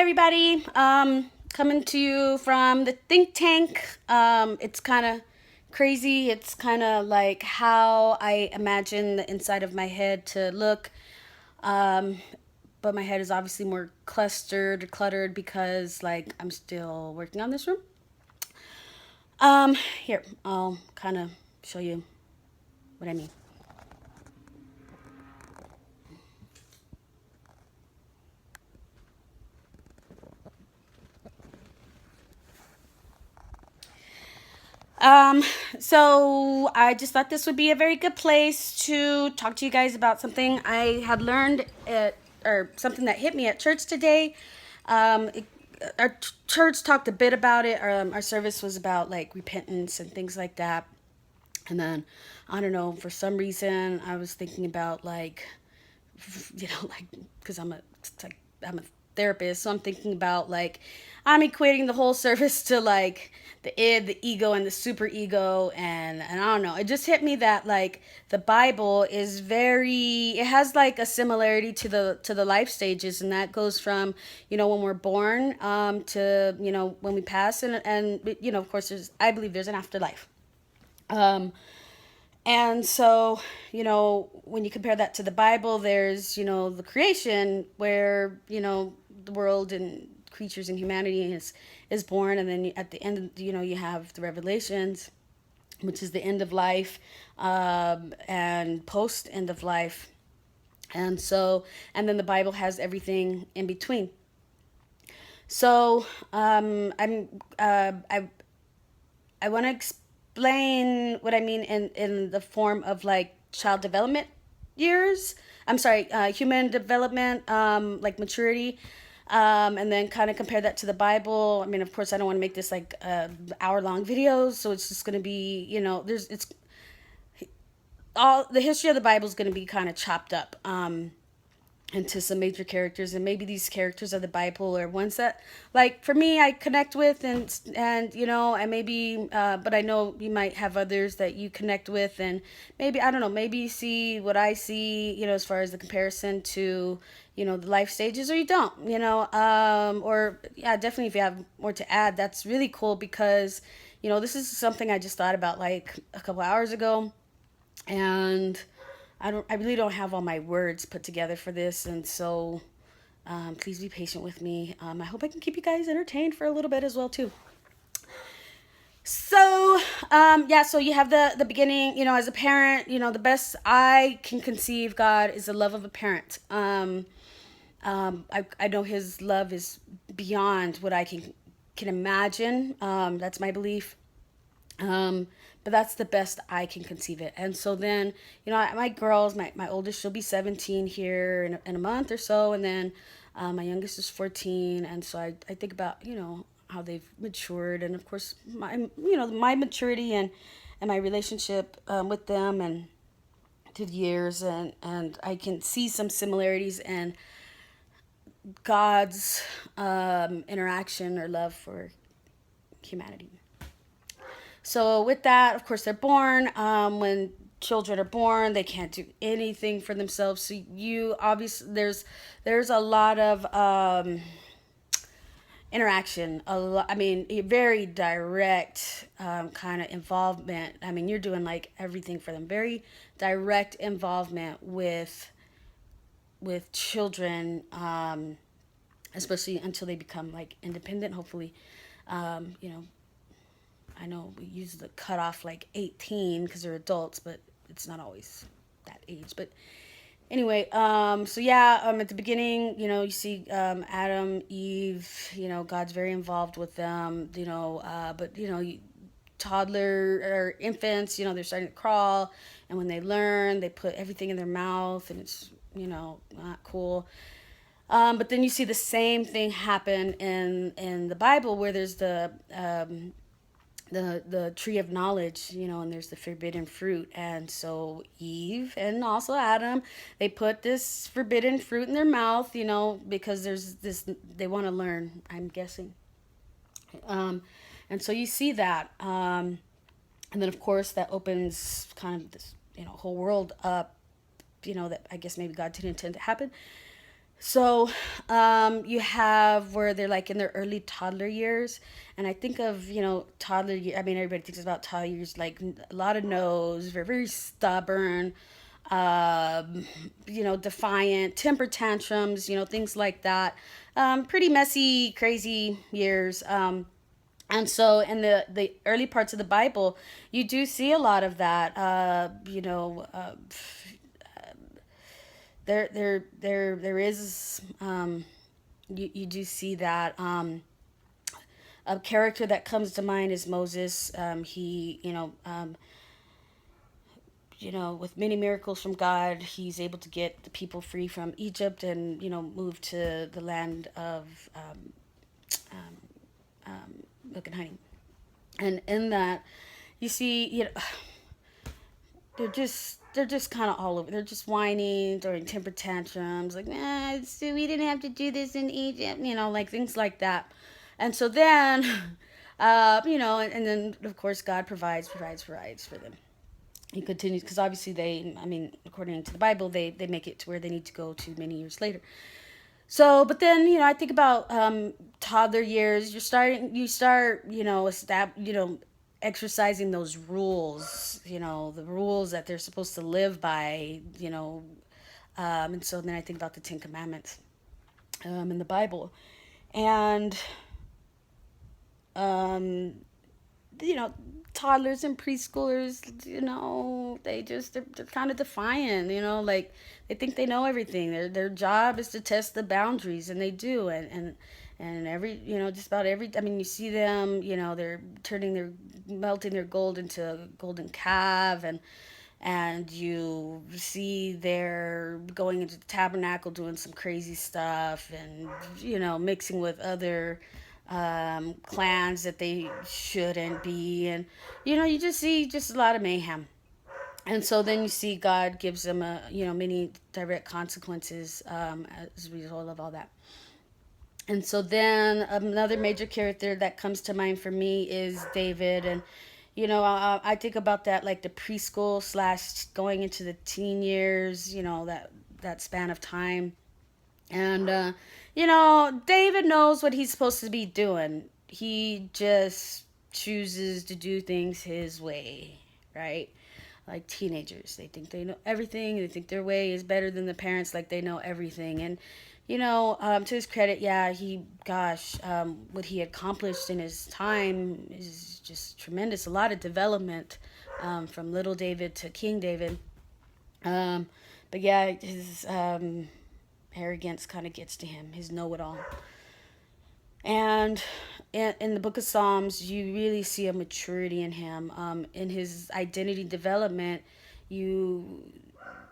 everybody. Coming to you from the think tank. It's kind of crazy. It's kind of like how I imagine the inside of my head to look. Um, but my head is obviously more cluttered because like I'm still working on this room. Here, I'll kind of show you what I mean. Um, so I just thought this would be a very good place to talk to you guys about something I had learned or something that hit me at church today. Our church talked a bit about it. Our service was about like repentance and things like that. And then, I don't know, for some reason, I was thinking about like, like, because I'm a therapist, so I'm thinking about like, I'm equating the whole service to like the id, the ego, and the super ego, and I don't know. It just hit me that like the Bible is it has like a similarity to the life stages, and that goes from when we're born to when we pass, and of course I believe there's an afterlife. Um, and so, when you compare that to the Bible, there's, the creation where, the world and creatures and humanity is born. And then at the end, you have the Revelations, which is the end of life, and post end of life. And so, and then the Bible has everything in between. So, I want to explain what I mean in the form of like child development years. I'm sorry, human development, like maturity, and then kind of compare that to the Bible. I mean, of course, I don't want to make this like hour long videos, so it's just going to be, it's all the history of the Bible is going to be kind of chopped up. Into some major characters, and maybe these characters of the Bible are ones that like for me I connect with, and I maybe but I know you might have others that you connect with, and maybe I don't know, maybe you see what I see, as far as the comparison to the life stages, or you don't, or yeah, definitely if you have more to add, that's really cool, because this is something I just thought about like a couple hours ago, and I really don't have all my words put together for this, and so please be patient with me. I hope I can keep you guys entertained for a little bit as well too. So yeah, so you have the beginning. As a parent, the best I can conceive God is the love of a parent. I know His love is beyond what I can imagine. That's my belief. But that's the best I can conceive it. And so then, my girls, my oldest, she'll be 17 here in a month or so. And then my youngest is 14. And so I think about, how they've matured. And of course, my maturity and my relationship with them and through the years. And I can see some similarities in God's interaction or love for humanity. So with that, of course, they're born. When children are born, they can't do anything for themselves. So you obviously there's a lot of interaction. I mean, a very direct kind of involvement. I mean, you're doing like everything for them. Very direct involvement with children, especially until they become like independent. Hopefully, um, you know, I know we use the cutoff like 18 because they're adults, but it's not always that age. But anyway, so yeah, at the beginning, you see Adam, Eve, God's very involved with them, but toddler or infants, they're starting to crawl, and when they learn, they put everything in their mouth, and it's not cool. But then you see the same thing happen in the Bible, where there's the tree of knowledge, and there's the forbidden fruit. And so Eve and also Adam, they put this forbidden fruit in their mouth, because there's this, they want to learn, I'm guessing. Um, and so you see that. And then, of course, that opens kind of this, whole world up, that I guess maybe God didn't intend to happen. So, you have where they're like in their early toddler years, and I think of toddler. I mean, everybody thinks about toddler years like a lot of no's, very very stubborn, um, defiant, temper tantrums, things like that. Pretty messy, crazy years. And so in the early parts of the Bible, you do see a lot of that. There is you do see that. A character that comes to mind is Moses. He with many miracles from God, he's able to get the people free from Egypt and move to the land of milk and honey. And in that, you see, they're just kind of all over. They're just whining during temper tantrums, like, so we didn't have to do this in Egypt, like things like that. And so then, and then of course God provides for them. He continues because obviously I mean, according to the Bible, they make it to where they need to go to many years later. So, but then I think about toddler years. You start exercising those rules. The rules that they're supposed to live by. And so then I think about the Ten Commandments in the Bible, and um, you know toddlers and preschoolers, they're kind of defiant, like they think they know everything. Their job is to test the boundaries, and they do. And every just about every, I mean, you see them, they're melting their gold into a golden calf, and you see they're going into the tabernacle doing some crazy stuff, and mixing with other clans that they shouldn't be. And you just see just a lot of mayhem. And so then you see God gives them many direct consequences as a result of all that. And so then another major character that comes to mind for me is David. And I think about that, like the preschool slash going into the teen years, that span of time. And David knows what he's supposed to be doing. He just chooses to do things his way, right? Like teenagers, they think they know everything. They think their way is better than the parents, like they know everything. And to his credit, yeah, what he accomplished in his time is just tremendous. A lot of development, from little David to King David. Um, but yeah, his arrogance kind of gets to him, his know-it-all. And in the book of Psalms, you really see a maturity in him, in his identity development. You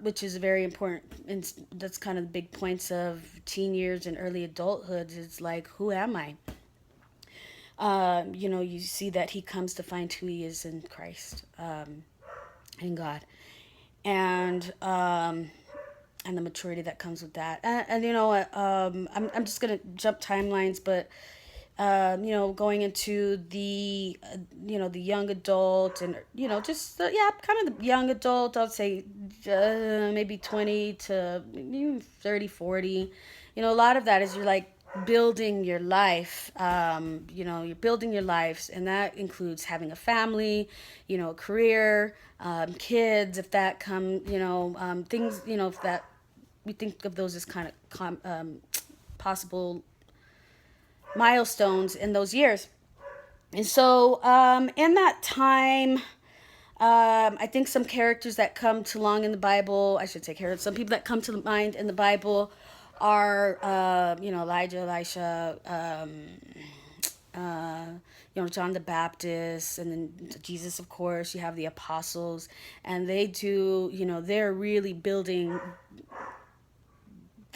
Which is very important, and that's kind of the big points of teen years and early adulthood. It's like, who am I? You see that he comes to find who he is in Christ, in God. And and the maturity that comes with that. And you know what? I'm just gonna jump timelines, but going into the young adult, and just yeah, kind of the young adult. I'd say maybe 20 to 30, 40. A lot of that is you're like building your life. You're building your lives, and that includes having a family, a career, kids, if that come, things, if that we think of those as kind of possible milestones in those years. And so, in that time, I think some characters that come to along in the Bible, I should say characters, some people that come to mind in the Bible are, Elijah, Elisha, John the Baptist, and then Jesus, of course. You have the apostles, and they do, they're really building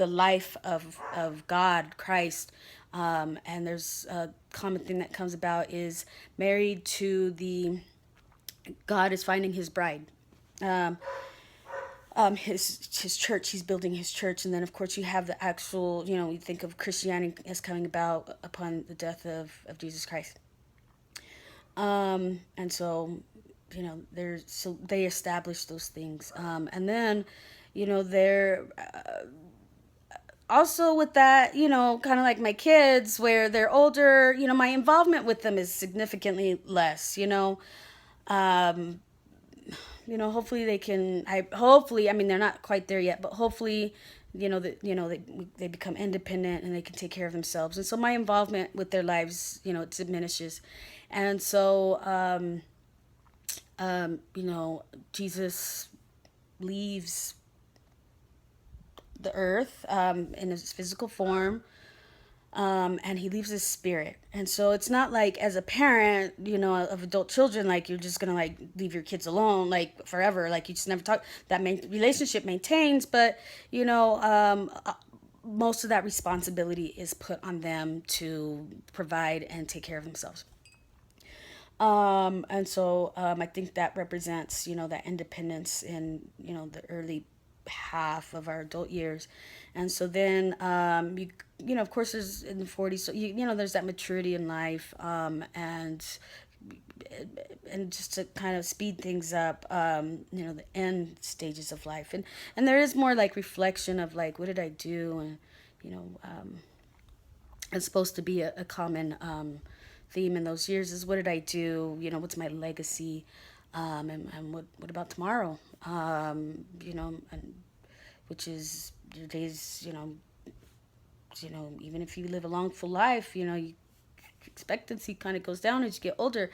the life of God, Christ. And there's a common thing that comes about is married to the God is finding his bride. Um, his church, he's building his church. And then of course you have the actual, you think of Christianity as coming about upon the death of Jesus Christ. And so so they establish those things. And then they're also with that, kind of like my kids, where they're older, my involvement with them is significantly less. Um, hopefully they can. I mean, they're not quite there yet, but hopefully, they become independent and they can take care of themselves. And so my involvement with their lives, it diminishes, and so, Jesus leaves the earth, in his physical form, and he leaves his spirit. And so it's not like, as a parent, of adult children, like you're just gonna like leave your kids alone like forever, like you just never talk. That relationship maintains, but most of that responsibility is put on them to provide and take care of themselves. And so, I think that represents, that independence in, the early half of our adult years. And so then, of course, there's in the 40s, so, there's that maturity in life, and just to kind of speed things up, the end stages of life. And there is more like reflection of like, what did I do? And, you know, um, it's supposed to be a common, theme in those years is, what did I do? What's my legacy? And what about tomorrow? And which is your days, even if you live a long, full life, expectancy kind of goes down as you get older.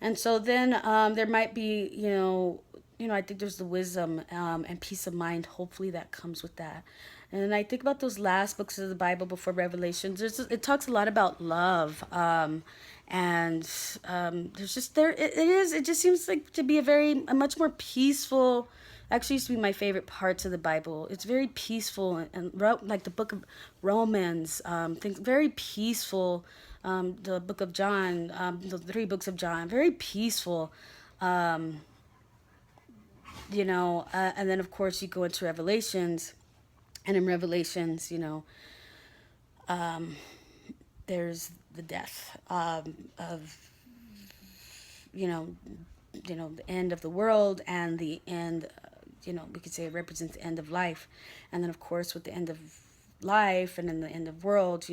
And so then, there might be, I think there's the wisdom, and peace of mind, hopefully, that comes with that. And I think about those last books of the Bible before Revelations. It talks a lot about love, and there's just there. It just seems like to be a much more peaceful. Actually, used to be my favorite parts of the Bible. It's very peaceful, and like the book of Romans, things very peaceful. The book of John, the three books of John, very peaceful. Um, and then of course you go into Revelations, and in Revelations, there's the death, of you know the end of the world, and the end. We could say it represents the end of life, and then of course with the end of life and in the end of world,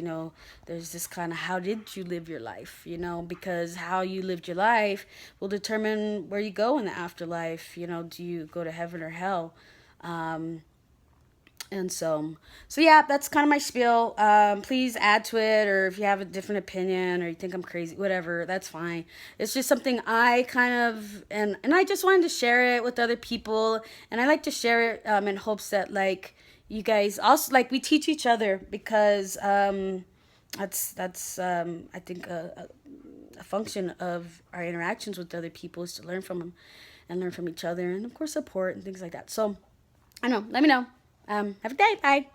there's this kind of, how did you live your life? Because how you lived your life will determine where you go in the afterlife. Do you go to heaven or hell? Um, and so yeah, that's kind of my spiel. Please add to it, or if you have a different opinion, or you think I'm crazy, whatever, that's fine. It's just something I kind of, and I just wanted to share it with other people, and I like to share it, in hopes that, like, you guys also, like, we teach each other, because, that's I think a function of our interactions with other people is to learn from them, and learn from each other, and of course support and things like that. So I know. Let me know. Have a good day. Bye.